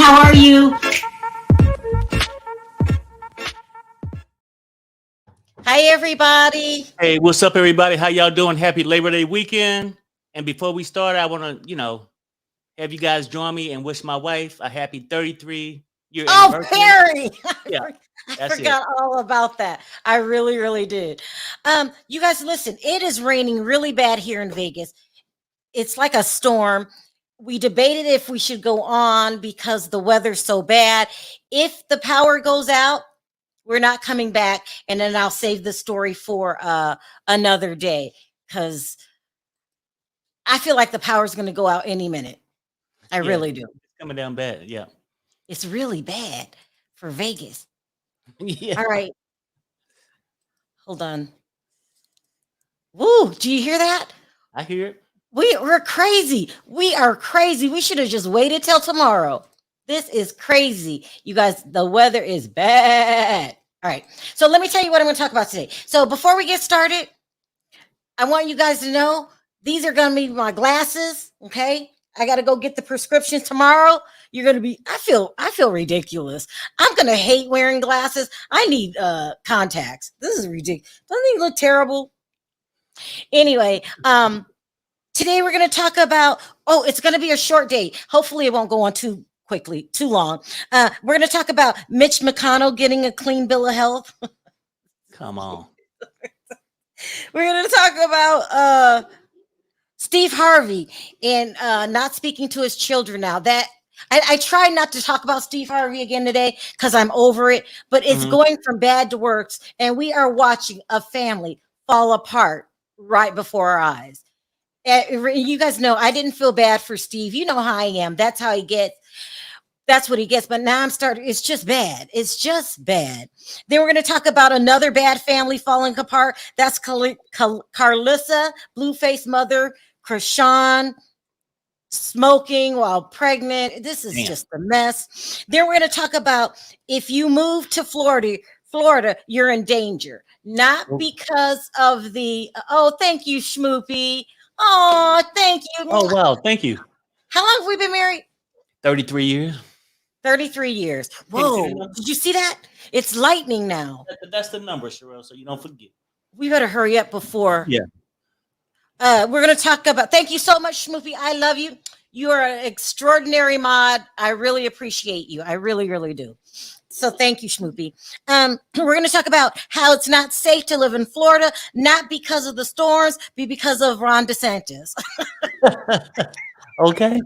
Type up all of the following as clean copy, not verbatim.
How are you? Hi, everybody. Hey, what's up, everybody? How y'all doing? Happy Labor Day weekend. And before we start, I want to, have you guys join me and wish my wife a happy 33-year Oh, anniversary. Perry. Yeah, I that's it. forgot all about that. I really, really did. You guys, listen, it is raining really bad here in Vegas. It's like a storm. We debated if we should go on because the weather's so bad. If the power goes out, we're not coming back. And then I'll save the story for another day because I feel like the power's going to go out any minute. I Yeah, really do. it's coming down bad. Yeah. It's really bad for Vegas. Yeah. All right. Hold on. Woo, do you hear that? I hear it. We're crazy. We are crazy. We should have just waited till tomorrow. This is crazy. You guys, the weather is bad. All right. So let me tell you what I'm going to talk about today. So before we get started, I want you guys to know these are going to be my glasses, okay? I got to go get the prescription tomorrow. You're going to be I feel ridiculous. I'm going to hate wearing glasses. I need contacts. This is ridiculous. Doesn't he look terrible? Anyway, today we're going to talk about, it's going to be a short day. Hopefully it won't go on too long. We're going to talk about Mitch MCConnell getting a clean bill of health. Come on. We're going to talk about Steve Harvey and not speaking to his children now. That I try not to talk about Steve Harvey again today because I'm over it, but it's going from bad to worse, and we are watching a family fall apart right before our eyes. You guys know I didn't feel bad for Steve. You know how I am. That's how he gets. That's what he gets. But now I'm starting. It's just bad. It's just bad. Then we're going to talk about another bad family falling apart. That's Karlissa, Blueface mother, Chrisean, smoking while pregnant. This is just a mess. Then we're going to talk about if you move to Florida, you're in danger. Not because of the, thank you, Schmoopy. Oh, thank you. Oh, wow. Thank you. How long have we been married? 33 years. 33 years. Whoa. Did you see that? It's lightning now. That's the number, Sharrell, so you don't forget. We better hurry up before. Yeah. We're going to talk about, thank you so much, Schmoopy. I love you. You are an extraordinary mod. I really appreciate you. I really, really do. So thank you, Schmoopy. We're going to talk about how it's not safe to live in Florida, not because of the storms, but because of Ron DeSantis. Okay.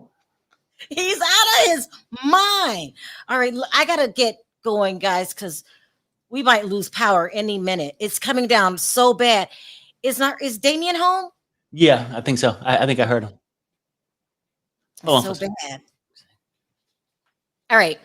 He's out of his mind. All right, I got to get going, guys, because we might lose power any minute. It's coming down so bad. Is Damien home? Yeah, I think so. I think I heard him. So bad. All right.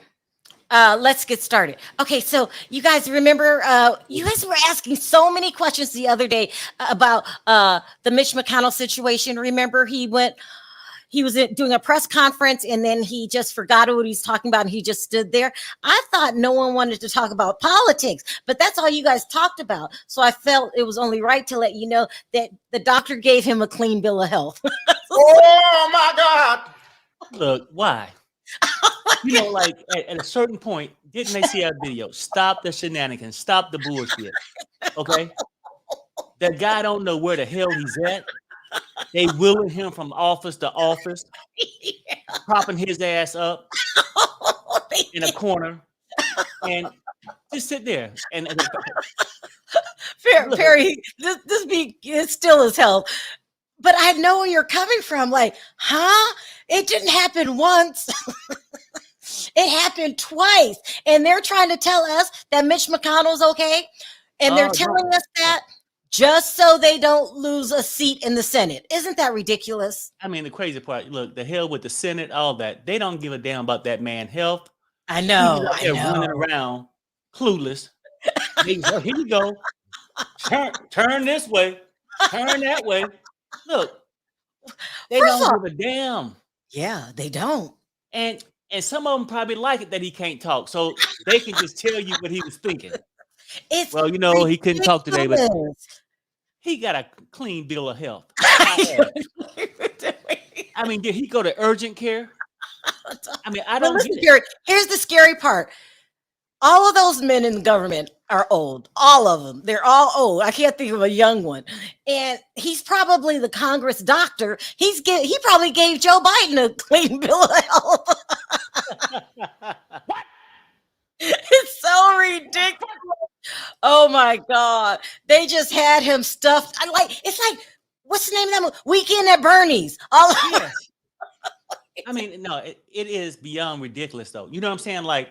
Let's get started. Okay, so you guys remember, you guys were asking so many questions the other day about the Mitch MCConnell situation. Remember, he was doing a press conference and then he just forgot what he's talking about and he just stood there. I thought no one wanted to talk about politics, but that's all you guys talked about. So I felt it was only right to let you know that the doctor gave him a clean bill of health. Oh my God. Look, why? Like at a certain point, didn't they see our video? Stop the shenanigans. Stop the bullshit. Okay? That guy don't know where the hell he's at. They wheeling him from office to office, propping his ass up in a corner, and just sit there. And Perry, it's still his health. But I know where you're coming from. Like, huh? It didn't happen once. It happened twice. And they're trying to tell us that Mitch MCConnell's okay. And they're telling us that just so they don't lose a seat in the Senate. Isn't that ridiculous? I mean, the crazy part, look, the hell with the Senate, all that. They don't give a damn about that man's health. I know. He's running around clueless. Here you go. Turn this way. Turn that way. Look, they don't give a damn. Yeah, they don't. And some of them probably like it that he can't talk, so they can just tell you what he was thinking. He couldn't talk today, but he got a clean bill of health. I mean, did he go to urgent care? I mean, I But don't listen, get it. Jerry, here's the scary part. All of those men in the government are old. All of them. They're all old. I can't think of a young one. And he's probably the Congress doctor. He probably gave Joe Biden a clean bill of health. What? It's so ridiculous. Oh my God. They just had him stuffed. It's like, what's the name of that movie? Weekend at Bernie's. Yes. I mean, no, it is beyond ridiculous, though. You know what I'm saying? Like,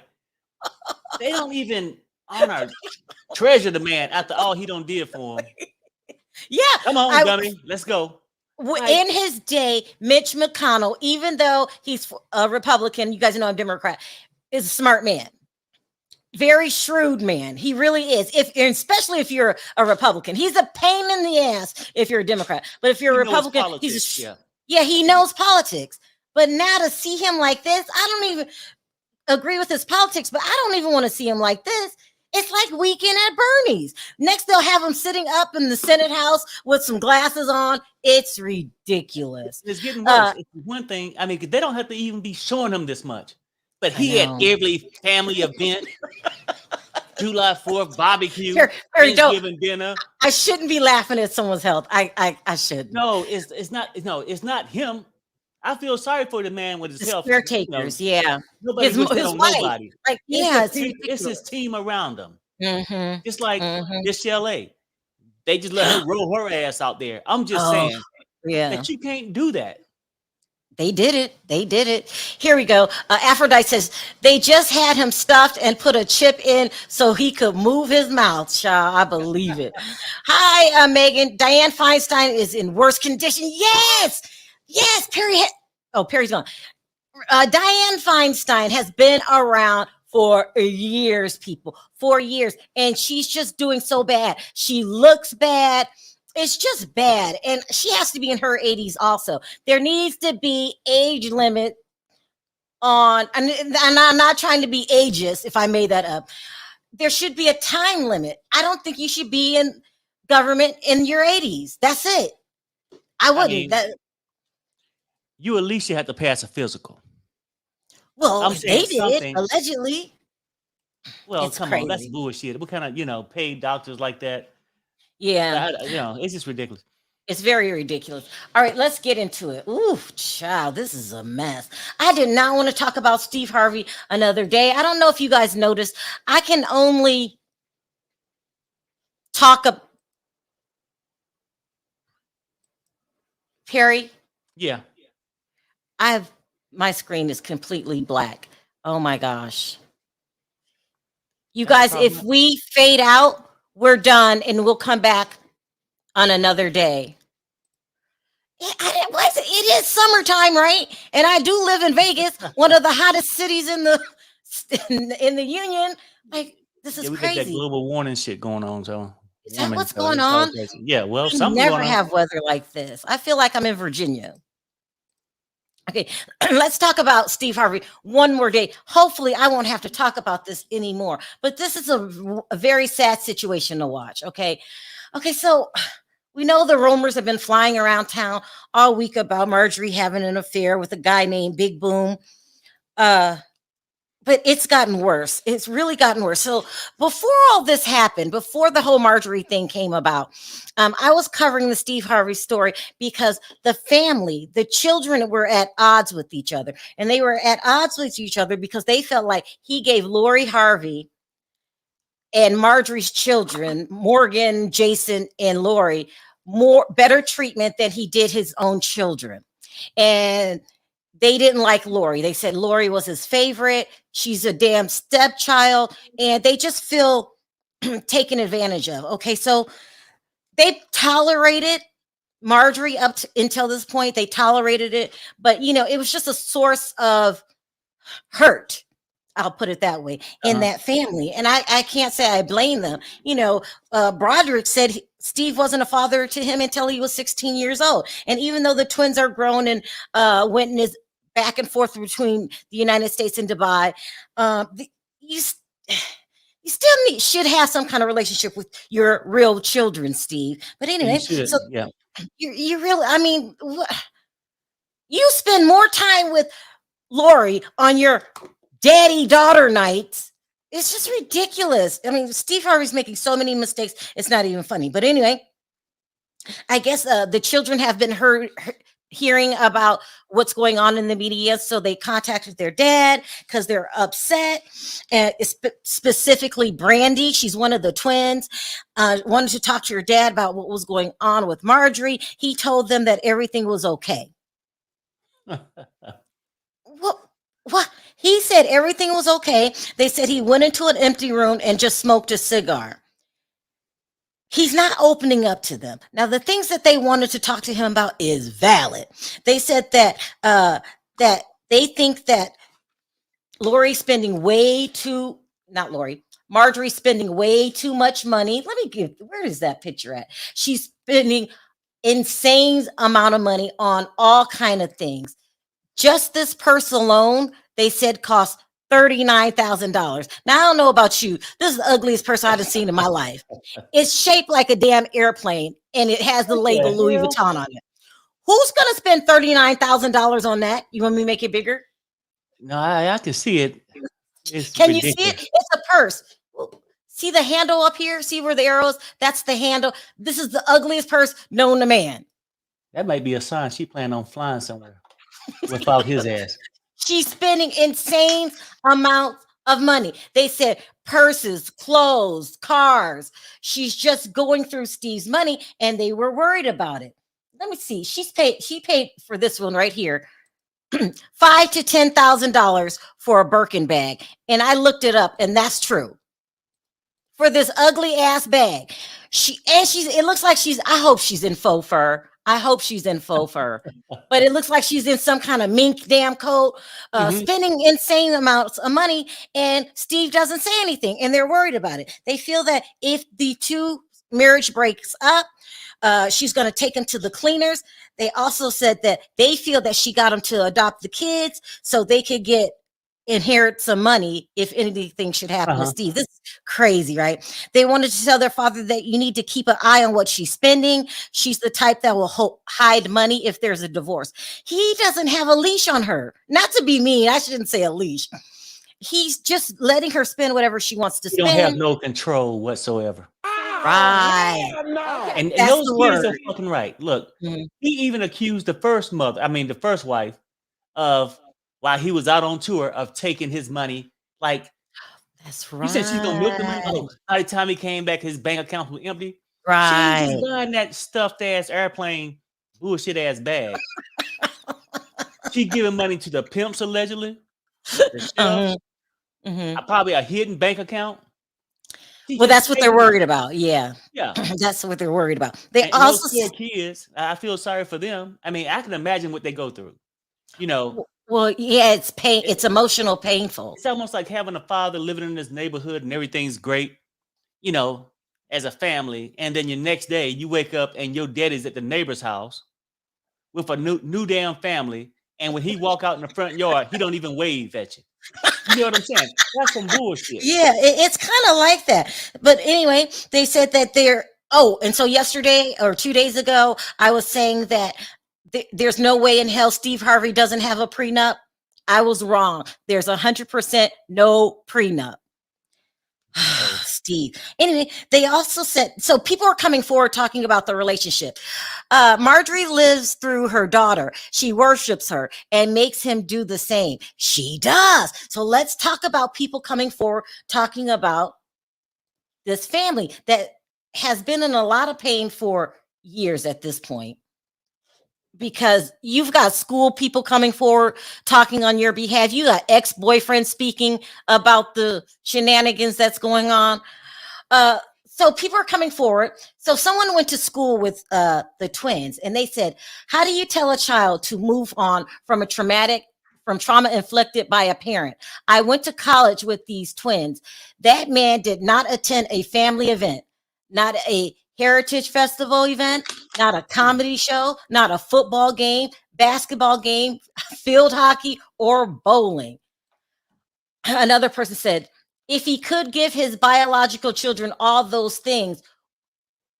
they don't even honor, treasure the man after all he done did for him. Yeah. Come on, dummy. Let's go. In his day, Mitch MCConnell, even though he's a Republican, you guys know I'm Democrat, is a smart man. Very shrewd man. He really is. Especially if you're a Republican. He's a pain in the ass if you're a Democrat. But if you're a Republican, he knows politics. But now to see him like this, I don't even agree with his politics, but I don't even want to see him like this. It's like Weekend at Bernie's. Next, they'll have him sitting up in the Senate House with some glasses on. It's ridiculous. It's getting worse. It's one thing. I mean, they don't have to even be showing him this much. But he had every family event, July 4th barbecue, Thanksgiving dinner. I shouldn't be laughing at someone's health. I should. No, it's not. No, it's not him. I feel sorry for the man with his health. Caretakers, yeah. Nobody his wife. Nobody. Like, it's his team around him. Mm-hmm. Just like this LA. They just let her roll her ass out there. I'm just saying that you can't do that. They did it. Here we go. Aphrodite says, they just had him stuffed and put a chip in so he could move his mouth. I believe it. Hi, Megan. Dianne Feinstein is in worse condition. Yes. Perry. Perry's gone. Dianne Feinstein has been around for years, people. 4 years. And she's just doing so bad. She looks bad. It's just bad. And she has to be in her 80s also. There needs to be age limit on, and I'm not trying to be ageist if I made that up. There should be a time limit. I don't think you should be in government in your 80s. That's it. I wouldn't. You at least you have to pass a physical. Well, they did, allegedly. Well, come on, that's bullshit. What kind of, paid doctors like that? Yeah. It's just ridiculous. It's very ridiculous. All right, let's get into it. Ooh, child, this is a mess. I did not want to talk about Steve Harvey another day. I don't know if you guys noticed. I can only talk about Perry. Yeah. My screen is completely black. Oh my gosh. You guys, if we fade out, we're done and we'll come back on another day. It is summertime, right? And I do live in Vegas, one of the hottest cities in the union. Like, this is crazy. We got that global warming shit going on, so. Is that what's going on? Yeah, well, we never have weather like this. I feel like I'm in Virginia. Okay, let's talk about Steve Harvey one more day. Hopefully, I won't have to talk about this anymore. But this is a very sad situation to watch, okay? Okay, so we know the rumors have been flying around town all week about Marjorie having an affair with a guy named Big Boom. But it's gotten worse. It's really gotten worse. So before all this happened, before the whole Marjorie thing came about, I was covering the Steve Harvey story because the family, the children were at odds with each other. And they were at odds with each other because they felt like he gave Lori Harvey and Marjorie's children, Morgan, Jason, and Lori, better treatment than he did his own children. And they didn't like Lori. They said Lori was his favorite. She's a damn stepchild. And they just feel taken advantage of. Okay, so they tolerated Marjorie until this point. They tolerated it. But, it was just a source of hurt. I'll put it that way, in that family. And I can't say I blame them. Broderick said Steve wasn't a father to him until he was 16 years old. And even though the twins are grown and went in his back and forth between the United States and Dubai, you still should have some kind of relationship with your real children, Steve. But anyway, so you really, you spend more time with Lori on your daddy-daughter nights. It's just ridiculous. I mean, Steve Harvey's making so many mistakes. It's not even funny. But anyway, I guess the children have been hearing about what's going on in the media, so they contacted their dad because they're upset. And specifically, Brandy, she's one of the twins, wanted to talk to your dad about what was going on with Marjorie. He told them that everything was okay. What? He said everything was okay. They said he went into an empty room and just smoked a cigar. He's not opening up to them. Now, the things that they wanted to talk to him about is valid. They said that that they think that Marjorie spending way too much money. Where is that picture at? She's spending insane amount of money on all kind of things. Just this purse alone, they said cost $39,000. Now, I don't know about you. This is the ugliest purse I've seen in my life. It's shaped like a damn airplane, and it has the label Louis Vuitton on it. Who's going to spend $39,000 on that? You want me to make it bigger? No, I can see it. Can you see it? It's a purse. See the handle up here? See where the arrows? That's the handle. This is the ugliest purse known to man. That might be a sign she planned on flying somewhere without his ass. She's spending insane amounts of money. They said purses, clothes, cars. She's just going through Steve's money, and they were worried about it. Let me see. She paid for this one right here, $5,000 to $10,000 for a Birkin bag. And I looked it up, and that's true. For this ugly ass bag. It looks like I hope she's in faux fur. But it looks like she's in some kind of mink damn coat, spending insane amounts of money, and Steve doesn't say anything, and they're worried about it. They feel that if the two marriage breaks up, she's going to take him to the cleaners. They also said that they feel that she got him to adopt the kids so they could inherit some money if anything should happen to Steve. This is crazy, right? They wanted to tell their father that you need to keep an eye on what she's spending. She's the type that will hide money if there's a divorce. He doesn't have a leash on her. Not to be mean, I shouldn't say a leash. He's just letting her spend whatever she wants to spend. You don't have no control whatsoever. Right. And those kids are fucking right. Look, he even accused the first wife of, while he was out on tour, of taking his money. Like, that's right. He said she's gonna milk the money. Oh, by the time he came back, his bank account was empty. Right. She was just buying that stuffed ass airplane bullshit ass bag. She giving money to the pimps allegedly. Probably a hidden bank account. Well, that's what they're worried about. Yeah. Yeah. That's what they're worried about. They also those poor kids. I feel sorry for them. I mean, I can imagine what they go through. You know. Well, yeah, it's pain. It's emotional, painful. It's almost like having a father living in this neighborhood and everything's great, you know, as a family, and then your next day you wake up and your daddy's at the neighbor's house with a new damn family, and when he walk out in the front yard, he don't even wave at you. You know what I'm saying? That's some bullshit. Yeah, it's kind of like that. But anyway, they said that and so yesterday or 2 days ago, I was saying that there's no way in hell Steve Harvey doesn't have a prenup. I was wrong. There's 100% no prenup. Steve. Anyway, they also said, so people are coming forward talking about the relationship. Marjorie lives through her daughter. She worships her and makes him do the same. She does. So let's talk about people coming forward talking about this family that has been in a lot of pain for years at this point. Because you've got school people coming forward talking on your behalf. You got ex-boyfriends speaking about the shenanigans that's going on. So people are coming forward. So someone went to school with the twins, and they said, how do you tell a child to move on from trauma inflicted by a parent? I went to college with these twins. That man did not attend a family event, not a heritage festival event, not a comedy show, not a football game, basketball game, field hockey, or bowling. Another person said, if he could give his biological children all those things,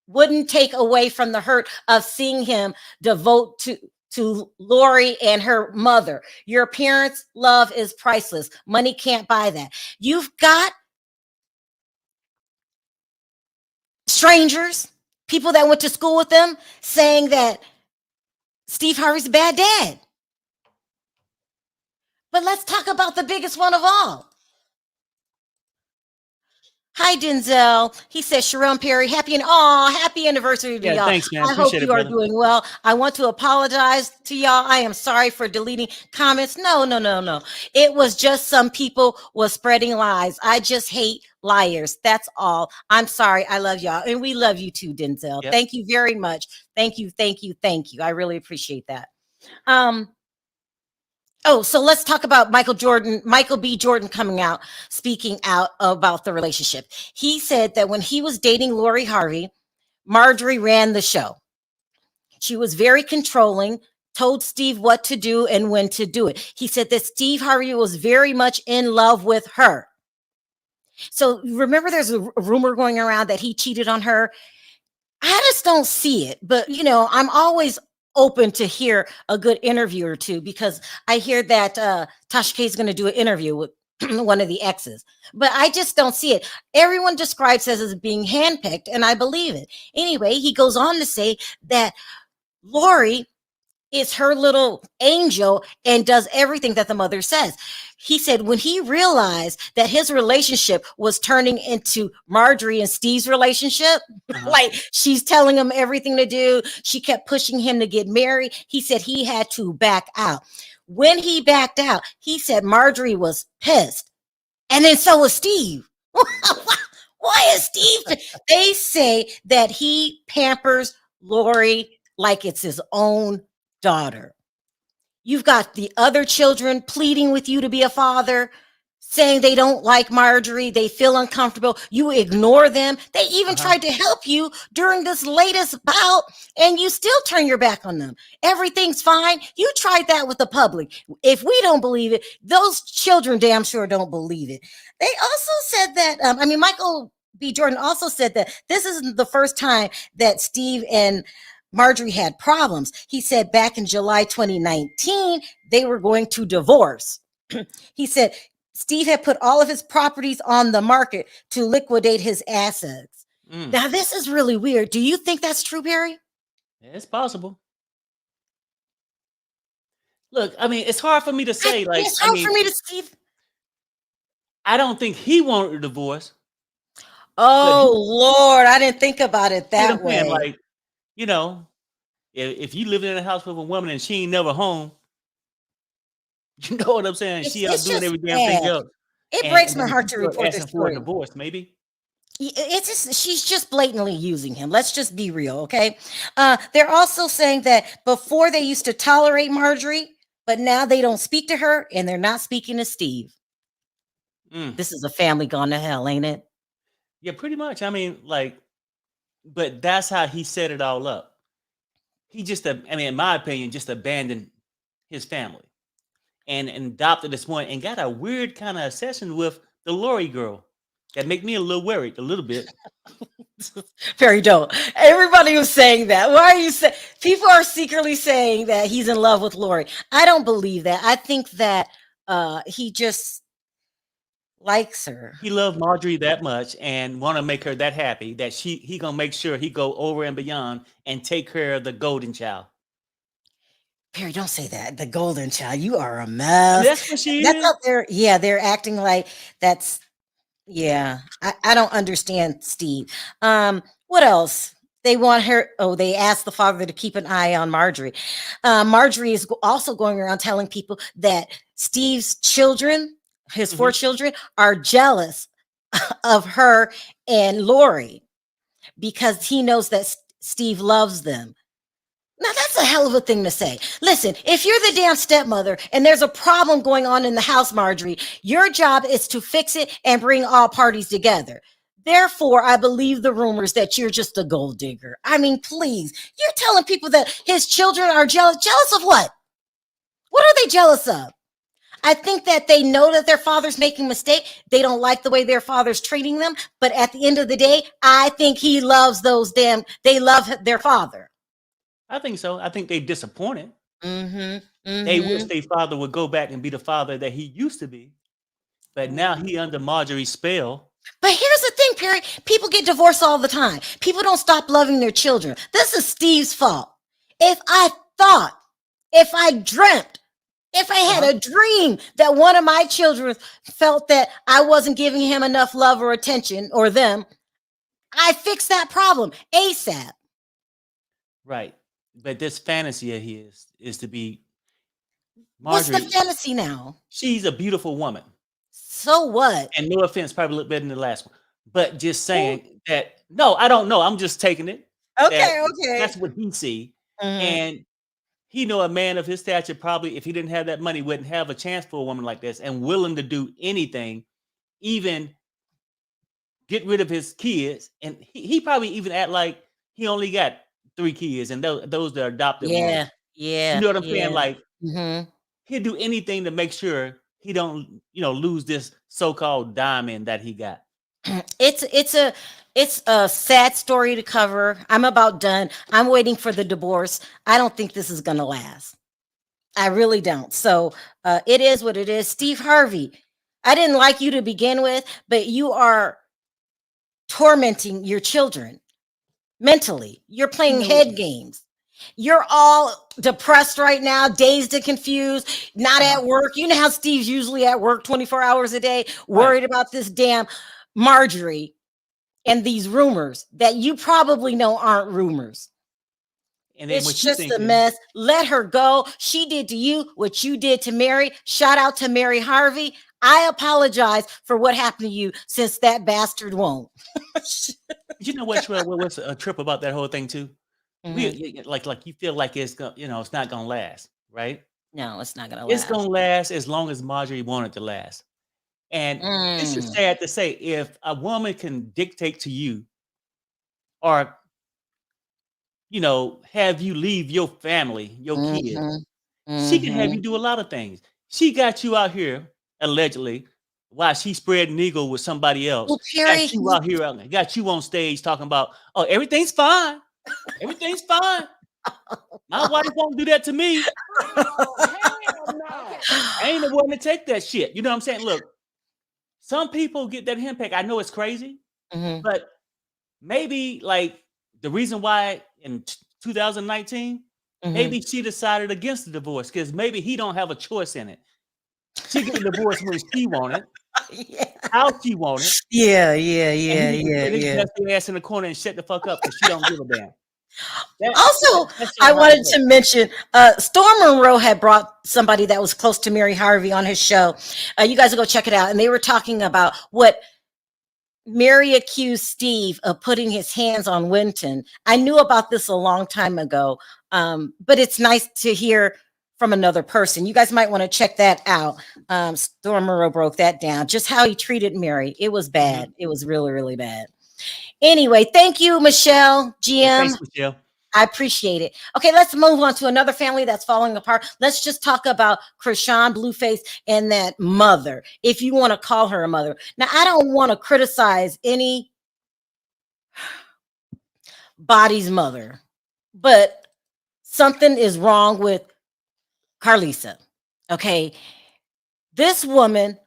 wouldn't take away from the hurt of seeing him devote to to Lori and her mother. Your parents' love is priceless. Money can't buy that. You've got strangers, people that went to school with them, saying that Steve Harvey's a bad dad. But let's talk about the biggest one of all. Hi, Denzel. He says, Sharrell Perry, happy anniversary to y'all. Thanks, man. I hope Appreciate you it, are brother. doing well. I want to apologize to y'all. I am sorry for deleting comments. No. It was just some people was spreading lies. I just hate liars. That's all. I'm sorry. I love y'all. And we love you too, Denzel. Yep. Thank you very much. Thank you. I really appreciate that. So let's talk about Michael B. Jordan coming out, speaking out about the relationship. He said that when he was dating Lori Harvey, Marjorie ran the show. She was very controlling, told Steve what to do and when to do it. He said that Steve Harvey was very much in love with her. So remember, there's a rumor going around that he cheated on her. I just don't see it, but I'm always open to hear a good interview or two, because I hear that Tasha K is going to do an interview with one of the exes, but I just don't see it. Everyone describes it as being handpicked, and I believe it. Anyway, he goes on to say that Lori is her little angel and does everything that the mother says. He said when he realized that his relationship was turning into Marjorie and Steve's relationship, like she's telling him everything to do, she kept pushing him to get married, he said he had to back out. When he backed out, he said Marjorie was pissed. And then so was Steve. Why is Steve? They say that he pampers Lori like it's his own daughter. You've got the other children pleading with you to be a father, saying they don't like Marjorie, they feel uncomfortable. You ignore them. They even tried to help you during this latest bout, and you still turn your back on them. Everything's fine. You tried that with the public. If we don't believe it, those children damn sure don't believe it. They also said that, Michael B. Jordan also said that this isn't the first time that Steve and Marjorie had problems. He said back in July 2019, they were going to divorce. He said Steve had put all of his properties on the market to liquidate his assets. Now, this is really weird. Do you think that's true, Barry? It's possible. Look, it's hard for me to say. It's hard for me to see. I don't think he wanted a divorce. Oh, Lord, I didn't think about it that way. If you living in a house with a woman and she ain't never home, you know what I'm saying? She out doing every damn thing else. It breaks my heart to report this for a divorce, maybe. She's just blatantly using him. Let's just be real, okay? They're also saying that before they used to tolerate Marjorie, but now they don't speak to her and they're not speaking to Steve. This is a family gone to hell, ain't it? Yeah, pretty much. But that's how he set it all up. He just, in my opinion, just abandoned his family and adopted this one and got a weird kind of obsession with the Lori girl that make me a little worried, a little bit. Very dope. Everybody was saying that. Why are you saying? People are secretly saying that he's in love with Lori. I don't believe that. I think that he just likes her. He loved Marjorie that much and want to make her that happy that he gonna make sure he go over and beyond and take care of the golden child. Perry, don't say that. The golden child. You are a mess. That's what she is. That's out there. Yeah, they're acting like that's. Yeah, I don't understand Steve. What else? They want her. Oh, they asked the father to keep an eye on Marjorie. Marjorie is also going around telling people that Steve's children, his 4 children, are jealous of her and Lori because he knows that Steve loves them. Now, that's a hell of a thing to say. Listen, if you're the damn stepmother and there's a problem going on in the house, Marjorie, your job is to fix it and bring all parties together. Therefore, I believe the rumors that you're just a gold digger. Please, you're telling people that his children are jealous. Jealous of what? What are they jealous of? I think that they know that their father's making a mistake. They don't like the way their father's treating them. But at the end of the day, I think he loves they love their father. I think so. I think they disappointed. They wish their father would go back and be the father that he used to be, but now he under Marjorie's spell. But here's the thing, Perry. People get divorced all the time. People don't stop loving their children. This is Steve's fault. If I thought, if I dreamt, if I had a dream that one of my children felt that I wasn't giving him enough love or attention, or them, I fix that problem ASAP. Right. But this fantasy of his is to be Marjorie. Marjorie. What's the fantasy now? She's a beautiful woman. So what? And no offense, probably look better than the last one. But just saying that, no, I don't know. I'm just taking it. Okay. That's what he see. And he know a man of his stature probably, if he didn't have that money, wouldn't have a chance for a woman like this and willing to do anything, even get rid of his kids. And he probably even act like he only got 3 kids and those that are adopted. Yeah. You know what I'm saying? Like he'll do anything to make sure he don't, lose this so-called diamond that he got. It's a sad story to cover. I'm about done. I'm waiting for the divorce. I don't think this is going to last. I really don't. So it is what it is. Steve Harvey, I didn't like you to begin with, but you are tormenting your children mentally. You're playing head games. You're all depressed right now, dazed and confused, not at work. You know how Steve's usually at work 24 hours a day, worried about this damn Marjorie and these rumors that you probably know aren't rumors. And it's just a mess. Let her go. She did to you what you did to Mary. Shout out to Mary Harvey. I apologize for what happened to you, since that bastard won't. You know what's a trip about that whole thing too? Like you feel like it's it's not gonna last, right? No, it's not gonna last. It's gonna last as long as Marjorie wanted to last. And this is sad to say, if a woman can dictate to you or have you leave your family, your kids, she can have you do a lot of things. She got you out here allegedly while she spread an eagle with somebody else. Well, Perry, got you out here, got you on stage talking about, oh, everything's fine. Everything's fine. My wife won't do that to me. Hell no. I ain't the one to take that shit. You know what I'm saying? Look, some people get that henpeck. I know it's crazy, but maybe like the reason why in 2019, maybe she decided against the divorce because maybe he don't have a choice in it. She get the divorce when she wanted. How she wanted. Yeah. That's your ass in the corner and shut the fuck up because she don't give a damn. I wanted to mention Storm Monroe had brought somebody that was close to Mary Harvey on his show. You guys will go check it out. And they were talking about what Mary accused Steve of putting his hands on Winton. I knew about this a long time ago, but it's nice to hear from another person. You guys might want to check that out. Storm Monroe broke that down, just how he treated Mary. It was bad. It was really, really bad. Anyway, thank you, Michelle, GM. Thanks, Michelle. I appreciate it. Okay, let's move on to another family that's falling apart. Let's just talk about Chrisean, Blueface, and that mother, if you want to call her a mother. Now, I don't want to criticize any body's mother, but something is wrong with Karliss. Okay, this woman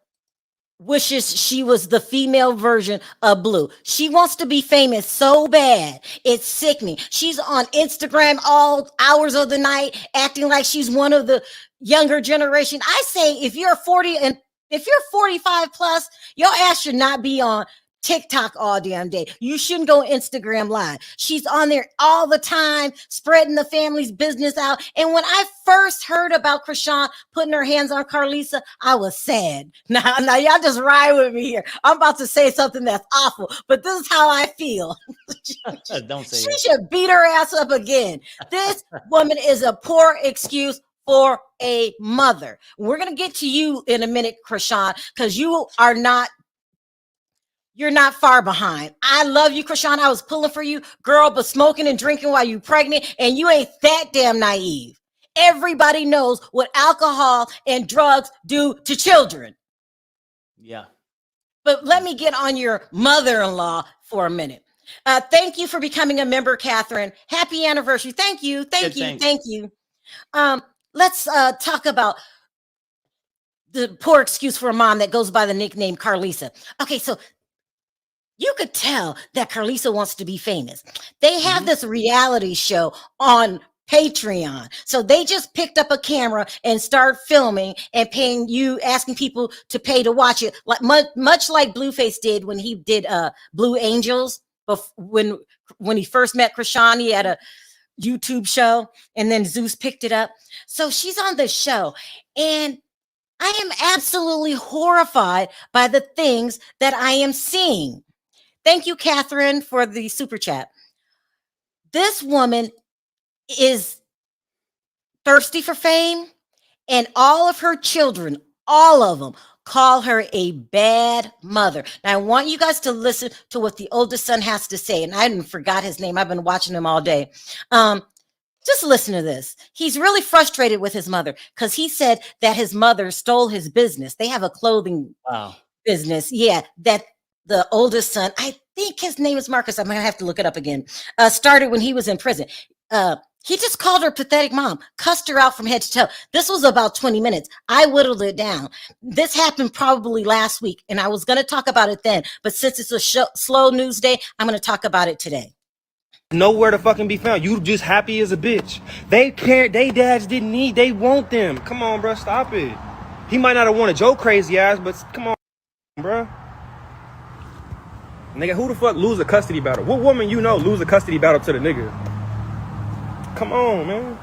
wishes she was the female version of Blue. She wants to be famous so bad. It's sickening. She's on Instagram all hours of the night, acting like she's one of the younger generation. I say if you're 40 and if you're 45 plus, your ass should not be on TikTok all damn day. You shouldn't go Instagram live. She's on there all the time, spreading the family's business out. And when I first heard about Chrisean putting her hands on Karliss, I was sad. Now y'all just ride with me here. I'm about to say something that's awful, but this is how I feel. Don't say she should beat her ass up again. This woman is a poor excuse for a mother. We're going to get to you in a minute, Chrisean, because you're not far behind. I love you, Chrisean. I was pulling for you, girl, but smoking and drinking while you pregnant, and you ain't that damn naive. Everybody knows what alcohol and drugs do to children. Yeah. But let me get on your mother-in-law for a minute. Thank you for becoming a member, Catherine. Happy anniversary. Thank you. let's talk about the poor excuse for a mom that goes by the nickname Karlissa. Okay, so you could tell that Karlissa wants to be famous. They have this reality show on Patreon. So they just picked up a camera and start filming and asking people to pay to watch it, like much like Blueface did when he did Blue Angels, when he first met Chrisean. He had a YouTube show, and then Zeus picked it up. So she's on the show, and I am absolutely horrified by the things that I am seeing. Thank you, Catherine, for the super chat. This woman is thirsty for fame, and all of her children, all of them, call her a bad mother. Now, I want you guys to listen to what the oldest son has to say, and I didn't forgot his name. I've been watching him all day. Just listen to this. He's really frustrated with his mother because he said that his mother stole his business. They have a clothing business. Yeah, that the oldest son, I think his name is Marcus, I'm going to have to look it up again, started when he was in prison. He just called her pathetic mom, cussed her out from head to toe. This was about 20 minutes. I whittled it down. This happened probably last week, and I was going to talk about it then. But since it's a slow news day, I'm going to talk about it today. Nowhere to fucking be found. You just happy as a bitch. They dads didn't need, they want them. Come on, bro, stop it. He might not have wanted Joe crazy ass, but come on, bro. Nigga, who the fuck lose a custody battle? What woman you know lose a custody battle to the nigga? Come on, man.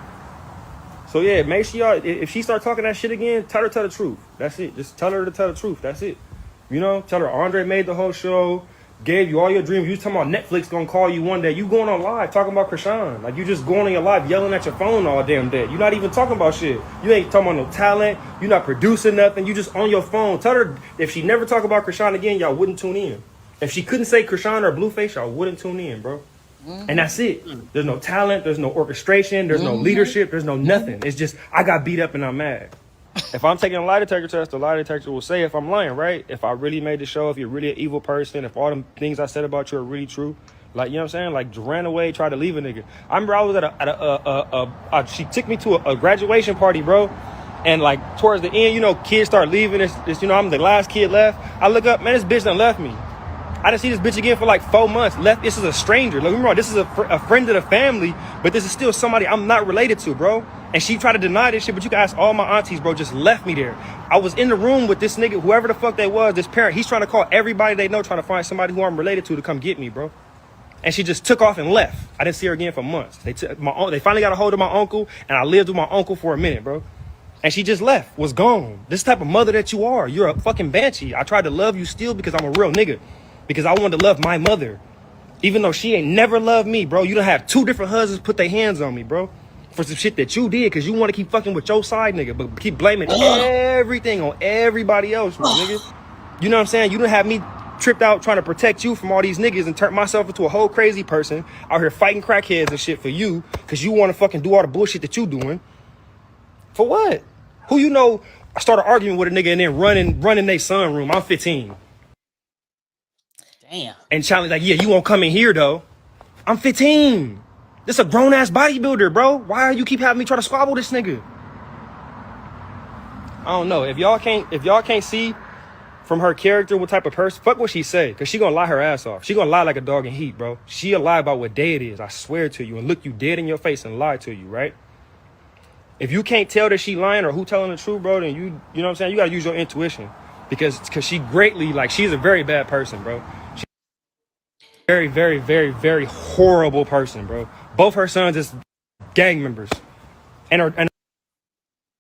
So yeah, make sure y'all, if she start talking that shit again, tell the truth. That's it. Just tell her to tell the truth. That's it. You know, tell her Andre made the whole show, gave you all your dreams. You talking about Netflix gonna call you one day. You going on live talking about Chrisean. Like, you just going on your live yelling at your phone all damn day. You not even talking about shit. You ain't talking about no talent. You not producing nothing. You just on your phone. Tell her if she never talk about Chrisean again, y'all wouldn't tune in. If she couldn't say Chrisean or Blueface, y'all wouldn't tune in, bro. And that's it. There's no talent. There's no orchestration. There's no leadership. There's no nothing. It's just, I got beat up and I'm mad. If I'm taking a lie detector test, the lie detector will say if I'm lying, right? If I really made the show, if you're really an evil person, if all the things I said about you are really true. Like, you know what I'm saying? Like, ran away, tried to leave a nigga. I remember I was she took me to a graduation party, bro. And like, towards the end, you know, kids start leaving. It's, you know, I'm the last kid left. I look up, man, this bitch done left me. I didn't see this bitch again for like 4 months. This is a stranger. Look, remember, this is a friend of the family, but this is still somebody I'm not related to, bro. And she tried to deny this shit, but you can ask all my aunties, bro, just left me there. I was in the room with this nigga, whoever the fuck they was, this parent. He's trying to call everybody they know, trying to find somebody who I'm related to come get me, bro. And she just took off and left. I didn't see her again for months. They finally got a hold of my uncle, and I lived with my uncle for a minute, bro. And she just left, was gone. This type of mother that you are. You're a fucking banshee. I tried to love you still because I'm a real nigga. Because I wanted to love my mother. Even though she ain't never loved me, bro. You done have 2 different husbands put their hands on me, bro. For some shit that you did, because you want to keep fucking with your side, nigga. But keep blaming everything on everybody else, my nigga. You know what I'm saying? You done have me tripped out trying to protect you from all these niggas and turn myself into a whole crazy person out here fighting crackheads and shit for you. Because you want to fucking do all the bullshit that you doing. For what? Who you know started arguing with a nigga and then running their son room? I'm 15. Damn. And challenge like, yeah, you won't come in here though. I'm 15. This a grown ass bodybuilder, bro. Why you keep having me try to squabble this nigga? I don't know. If y'all can't see from her character what type of person, fuck what she say, cause she gonna lie her ass off. She gonna lie like a dog in heat, bro. She'll lie about what day it is. I swear to you, and look you dead in your face and lie to you, right? If you can't tell that she lying or who telling the truth, bro, then you know what I'm saying? You gotta use your intuition, because she greatly, like, she's a very bad person, bro. Very, very, very, very horrible person, bro. Both her sons is gang members. And her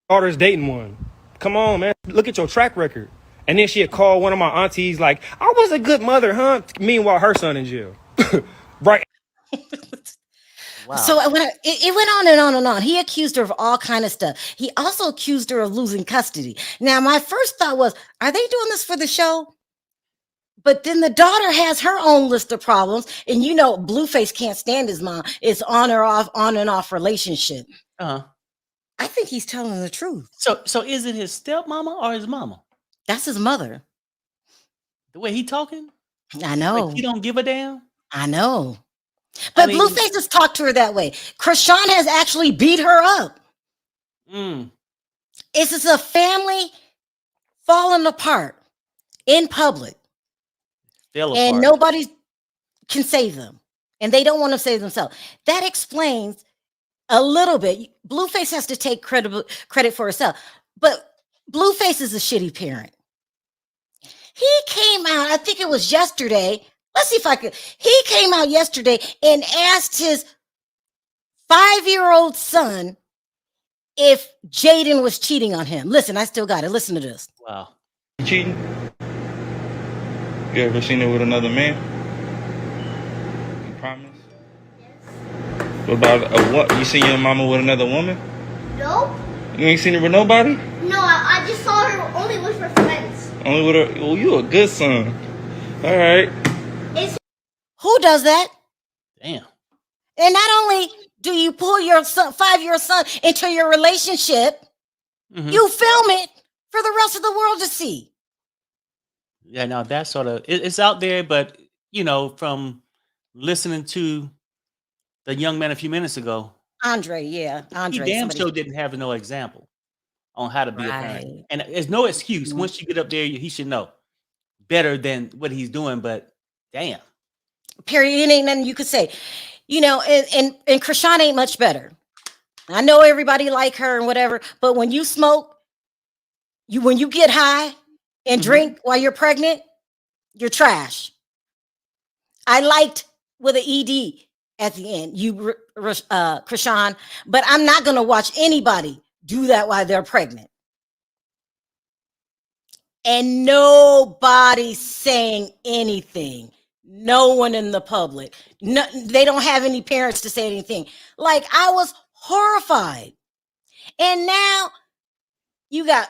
daughter's dating one. Come on, man. Look at your track record. And then she'd call one of my aunties like, I was a good mother, huh? Meanwhile, her son in jail. Right. Wow. So it went on and on and on. He accused her of all kind of stuff. He also accused her of losing custody. Now, my first thought was, are they doing this for the show? But then the daughter has her own list of problems. And you know, Blueface can't stand his mom. It's on and off relationship. I think he's telling the truth. So is it his stepmama or his mama? That's his mother. The way he talking? I know. Like he don't give a damn? I know. But Blueface has talked to her that way. Chrisean has actually beat her up. This is a family falling apart in public. And nobody can save them. And they don't want to save themselves. That explains a little bit. Blueface has to take credit for herself. But Blueface is a shitty parent. He came out, I think it was yesterday. Let's see if I could. He came out yesterday and asked his 5-year-old son if Jaden was cheating on him. Listen, I still got it. Listen to this. Wow. Cheating? You ever seen it with another man? You promise? Yes. What about what? You seen your mama with another woman? Nope. You ain't seen her with nobody? No, I just saw her only with her friends. Only with her? Well, you a good son. All right. Who does that? Damn. And not only do you pull your 5-year-old son into your relationship, you film it for the rest of the world to see. Yeah, now that's sort of it's out there, but you know, from listening to the young man a few minutes ago, Andre, he damn sure didn't have no example on how to be a parent, and there's no excuse. Once you get up there, he should know better than what he's doing. But damn, Perry, it ain't nothing you could say. You know, and Chrisean ain't much better. I know everybody like her and whatever, but when you smoke, when you get high and drink while you're pregnant, you're trash. I liked with an ED at the end, Chrisean, but I'm not going to watch anybody do that while they're pregnant. And nobody's saying anything. No one in the public. No, they don't have any parents to say anything. Like, I was horrified. And now you got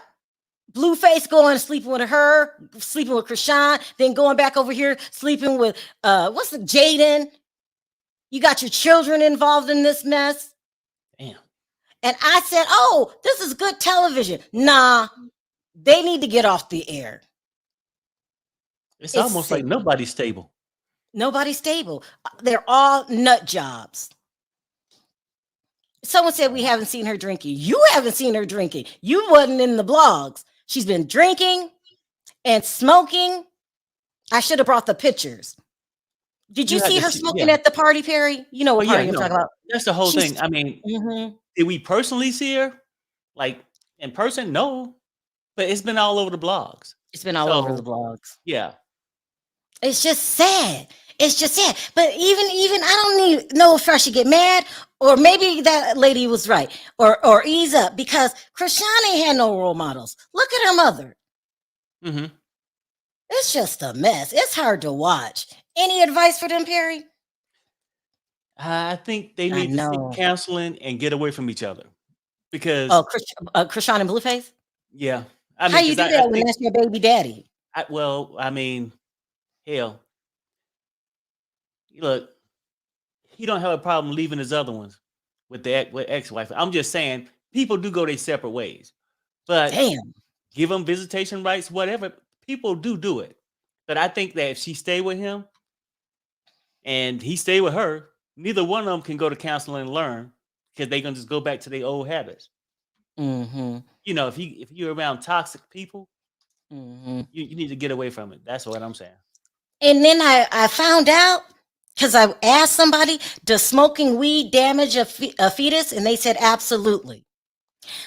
Blueface going sleeping with her, sleeping with Chrisean, then going back over here sleeping with Jaden. You got your children involved in this mess. Damn. And I said, oh, this is good television. Nah, they need to get off the air. It's almost like nobody's stable. Nobody's stable. They're all nut jobs. Someone said we haven't seen her drinking. You haven't seen her drinking. You wasn't in the blogs. She's been drinking and smoking. I should have brought the pictures. Did you see her smoking at the party, Perry? You know what party I'm talking about. That's the whole thing. I mean, did we personally see her? Like, in person? No. But it's been all over the blogs. It's been all over the blogs. Yeah. It's just sad. It's just sad. But even I don't know if I should get mad, or maybe that lady was right, or ease up, because Chrisean ain't had no role models. Look at her mother. It's just a mess. It's hard to watch. Any advice for them, Perry? I think they need to seek counseling and get away from each other, because Chrisean and Blueface. Yeah, I mean, how you do that when that's your baby daddy? I mean, hell, look, he don't have a problem leaving his other ones with ex-wife. I'm just saying, people do go their separate ways, but give them visitation rights, whatever. People do it, but I think that if she stay with him and he stay with her, neither one of them can go to counseling and learn, because they're gonna just go back to their old habits. You know, if you're around toxic people, you need to get away from it. That's what I'm saying. And then I found out, because I asked somebody, does smoking weed damage a fetus? And they said absolutely.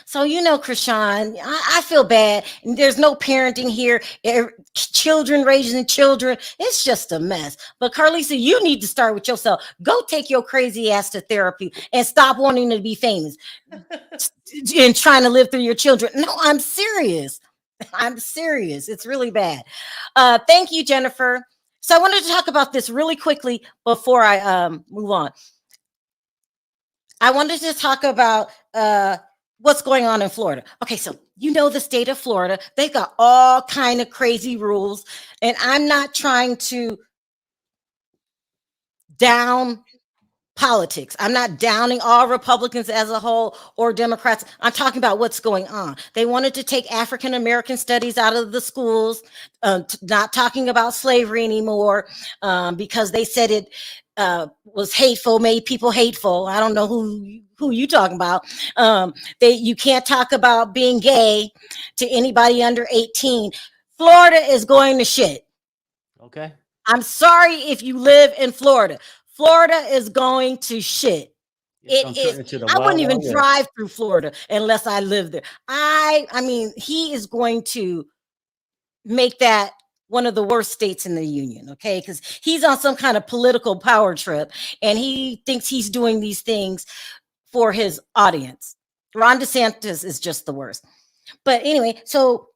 So, you know, Chrisean, I feel bad. There's no parenting here. Children raising children. It's just a mess. But Karliss, you need to start with yourself. Go take your crazy ass to therapy and stop wanting to be famous and trying to live through your children. No, I'm serious. I'm serious. It's really bad. Thank you, Jennifer. So I wanted to talk about this really quickly before I move on. I wanted to talk about what's going on in Florida. Okay, so you know the state of Florida, they've got all kind of crazy rules, and I'm not trying to down politics. I'm not downing all Republicans as a whole or Democrats. I'm talking about what's going on. They wanted to take African American studies out of the schools, not talking about slavery anymore, because they said it was hateful, made people hateful. I don't know who you talking about. You can't talk about being gay to anybody under 18. Florida is going to shit. Okay. I'm sorry if you live in Florida. Florida is going to shit. It is. I wouldn't even drive through Florida unless I lived there. I mean, he is going to make that one of the worst states in the union, okay? Because he's on some kind of political power trip, and he thinks he's doing these things for his audience. Ron DeSantis is just the worst. But anyway, so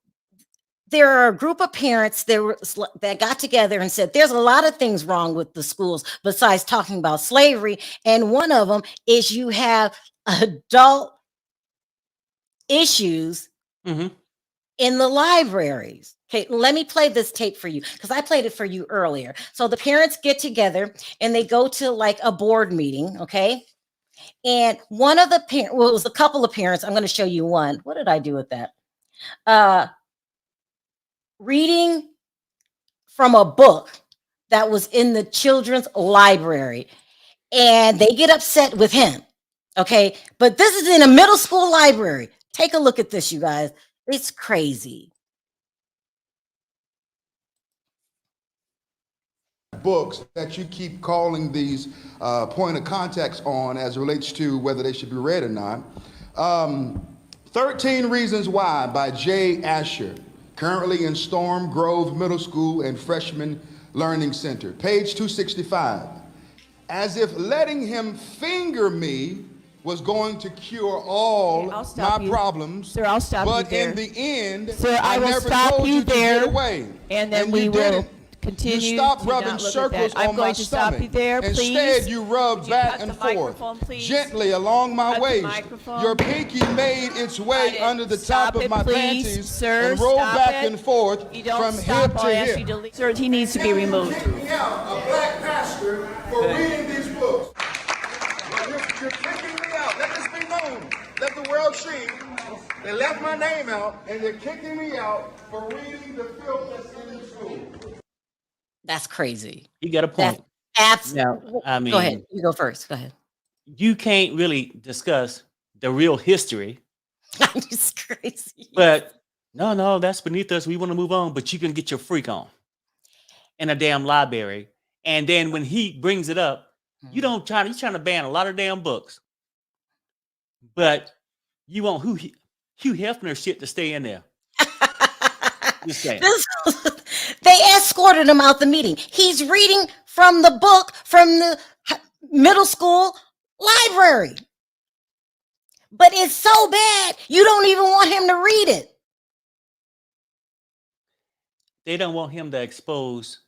there are a group of parents that got together and said, there's a lot of things wrong with the schools besides talking about slavery. And one of them is you have adult issues in the libraries. Okay, let me play this tape for you because I played it for you earlier. So the parents get together and they go to like a board meeting, okay? And one of the parents, well, it was a couple of parents. I'm going to show you one. What did I do with that? Reading from a book that was in the children's library, and they get upset with him. Okay, but this is in a middle school library. Take a look at this, you guys. It's crazy. Books that you keep calling these point of contacts on as it relates to whether they should be read or not. 13 Reasons Why by Jay Asher, currently in Storm Grove Middle School and Freshman Learning Center. Page 265. As if letting him finger me was going to cure all my problems. Sir, I'll stop you there. But in the end, Sir, I will never stop told you you there, to get away. And then and we you will didn't. continue. You stopped to rubbing not look circles at that. I'm on going my to stop stomach. you there, please. Instead, you rubbed back and forth, gently along my waist. Your pinky made its way under the top of my panties Sir, and rolled stop back it. and forth You don't from stop, hip I'll to ask hip. you to leave. Sir, he needs to be removed. You're kicking me out, a black pastor, for reading these books. You're kicking me out. Let this be known. Let the world see. They left my name out, and they're kicking me out for reading the filth that's in the school. That's crazy. You got a point. Absolutely. I mean, go ahead. You go first. Go ahead. You can't really discuss the real history. It's crazy. But no, that's beneath us. We want to move on, but you can get your freak on in a damn library. And then when he brings it up, you're trying to ban a lot of damn books. But you want Hugh Hefner shit to stay in there. Just saying. They escorted him out the meeting. He's reading from the book from the middle school library. But it's so bad, you don't even want him to read it. They don't want him to expose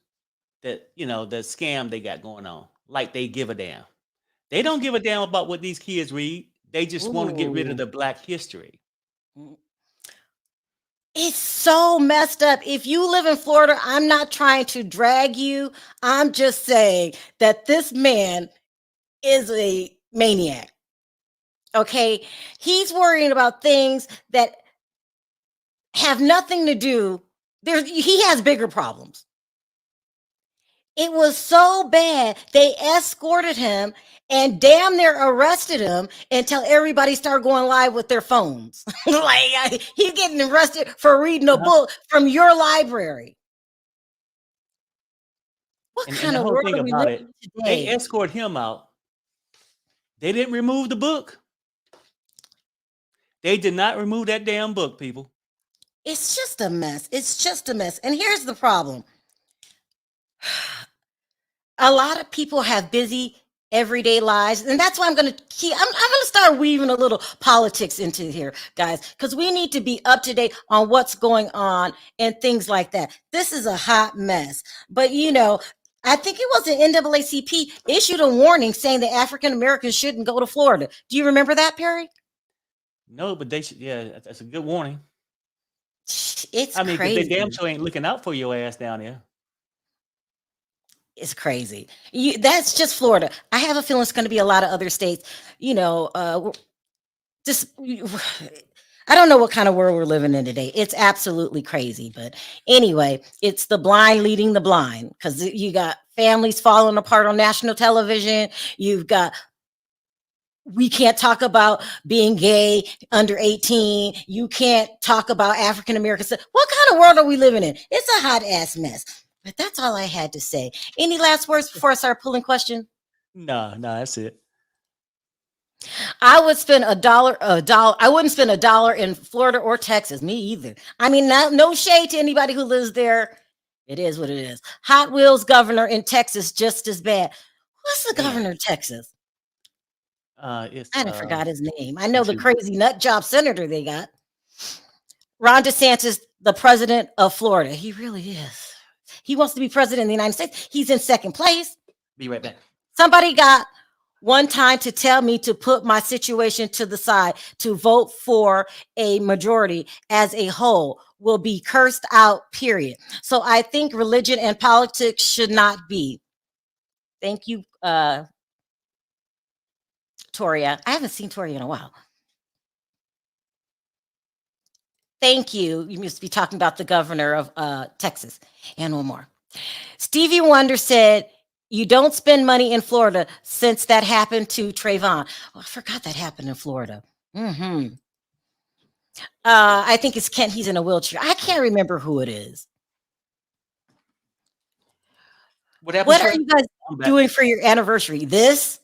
that, the scam they got going on. Like they give a damn. They don't give a damn about what these kids read. They just want to get rid of the Black history. It's so messed up. If you live in Florida, I'm not trying to drag you. I'm just saying that this man is a maniac. Okay? He's worrying about things that have nothing to do. He has bigger problems. It was so bad, they escorted him and damn near arrested him until everybody started going live with their phones. Like, he's getting arrested for reading a book from your library. What kind of world are we living in today? They escort him out. They didn't remove the book. They did not remove that damn book, people. It's just a mess. It's just a mess. And here's the problem. A lot of people have busy everyday lives, and that's why I'm going to start weaving a little politics into here, guys, because we need to be up to date on what's going on and things like that. This is a hot mess. But I think it was the NAACP issued a warning saying that African Americans shouldn't go to Florida. Do you remember that, Perry? No, but they should. Yeah, that's a good warning. It's crazy. They damn sure ain't looking out for your ass down there. It's crazy. That's just Florida. I have a feeling it's going to be a lot of other states. I don't know what kind of world we're living in today. It's absolutely crazy. But anyway, it's the blind leading the blind, because you got families falling apart on national television. You've got we can't talk about being gay under 18. You can't talk about African Americans. What kind of world are we living in? It's a hot ass mess. But that's all I had to say. Any last words before I start pulling questions? No, that's it. I would spend a dollar. I wouldn't spend $1 in Florida or Texas. Me either. I mean, no shade to anybody who lives there. It is what it is. Hot Wheels governor in Texas, just as bad. What's the governor of Texas? I forgot his name. I know the crazy nut job senator they got. Ron DeSantis, the president of Florida. He really is. He wants to be president of the United States. He's in second place. Be right back. Somebody got one time to tell me to put my situation to the side, to vote for a majority as a whole will be cursed out, period. So I think religion and politics should not be. Thank you, Toria. I haven't seen Toria in a while. Thank you. You must be talking about the governor of Texas. And one more. Stevie Wonder said, you don't spend money in Florida since that happened to Trayvon. Oh, I forgot that happened in Florida. I think it's Kent. He's in a wheelchair. I can't remember who it is. What are you guys doing for your anniversary? This?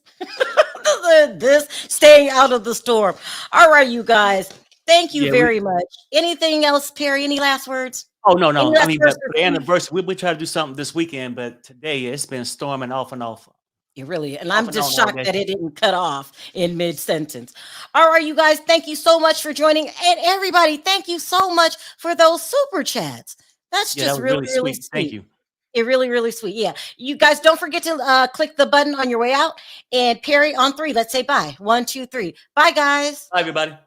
This? Staying out of the storm. All right, you guys. Thank you very much. Anything else, Perry? Any last words? Oh, no. I mean, but for the anniversary, we try to do something this weekend, but today it's been storming off and off. It really, and I'm just shocked that it didn't cut off in mid-sentence. All right, you guys, thank you so much for joining. And everybody, thank you so much for those super chats. That's just really sweet. Thank you. It really sweet. Yeah. You guys don't forget to click the button on your way out. And Perry, on 3, let's say bye. 1, 2, 3. Bye, guys. Bye, everybody.